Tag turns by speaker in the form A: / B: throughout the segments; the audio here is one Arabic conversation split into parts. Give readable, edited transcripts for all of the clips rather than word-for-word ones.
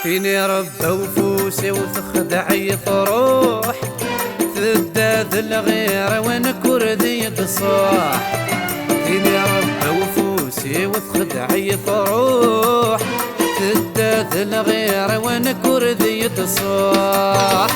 A: فيني ربى وفوسي وتخدعي طروح تداد الغير ونكر ذي الصاح. فيني ربى وفوسي وتخدعي طروح تداد الغير ونكر ذي الصاح.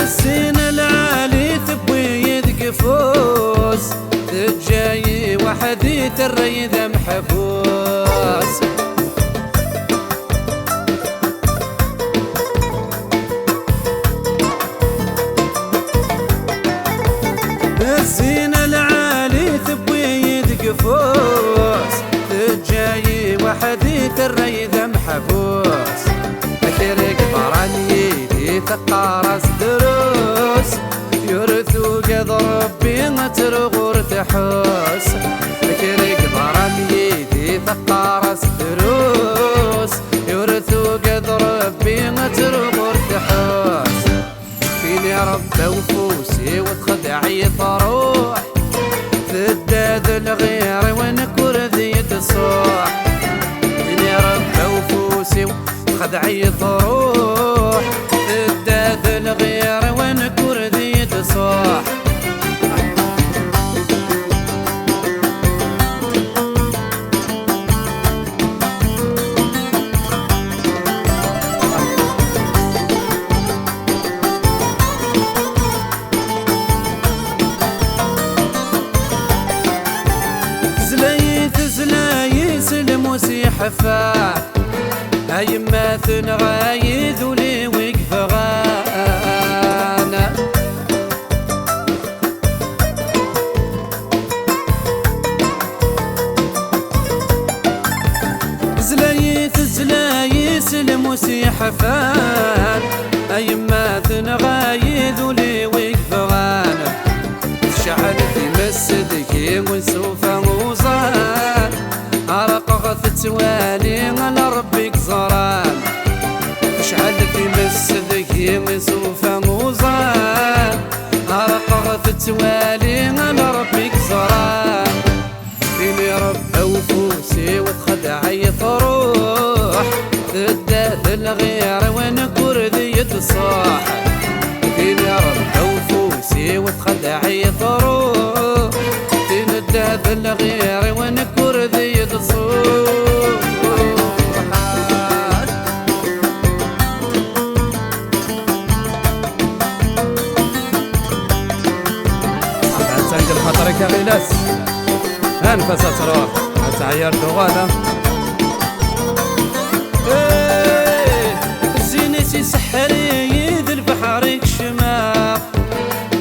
A: السين العالي تبوي فوس تجاي وحدي الريد محبوس. السين العالي تبوي فوس تجاي وحدي الريد محبوس. أكرك براني تقارس دروس يرثو قد ربي ترغور تحوس. فكرك ضرب يدي تقارس دروس يرثو قد ربي ترغور تحوس. فيني ربى وفوسي وتخدعي طروح تداد الغير ونكر ذي الصاح. فيني ربى وفوسي وتخدعي طروح تداد الغير ونكر ذي الصاح. زلايس الموسي حفاح هيما ثنغايذ ولي وقف غانا. زلايس الموسي حفاح هيما ثنغايذ ولي وقف غانا. شعل في مسدك وسوفا وصال عرق تتوالي على ربك زران. شعل في مسدك وسوفا وصال عرق تتوالي على ربك زران. فيني ربى وفوسي وتخدعي طروح تداد الغير ونكر ذي الصاح. فيني ربى وفوسي وتخدعي طروح تداد الغير ونكر ذي الصاح. تنقل خطرك يا غيلاس انفس اسرار اتعير دوغانا. زينتي سحري يذل بحرك شماغ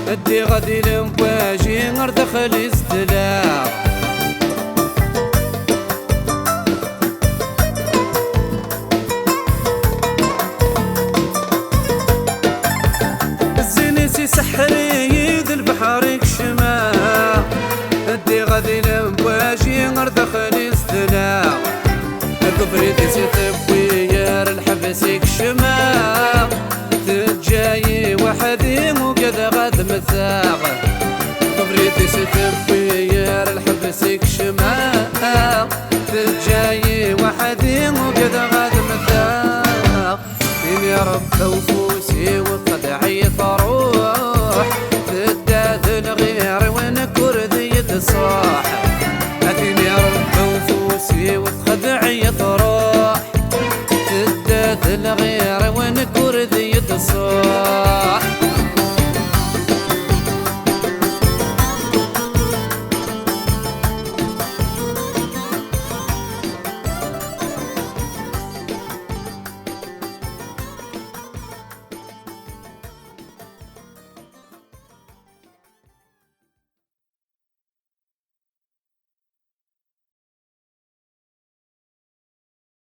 A: ادي غادي لمواجي غردخل ازدلاغ. زينتي سحري يذل بحرك شماغ ادي غادي لمواجي غردخل ازدلاغ. كبريتي ستبوير الحبسك شماغ تجاي وحدي وقد غاد مثاغ. كبريتي ستبوير الحبسك شماغ تجاي وحدي وقد غاد مثاغ. فيني ربى وفوسي وتخدعي طروح تداد الغير ونكر ذي الصاح. فيني ربى وفوسي وتخدعي طروح تداد الغير ونكر ذي الصاح.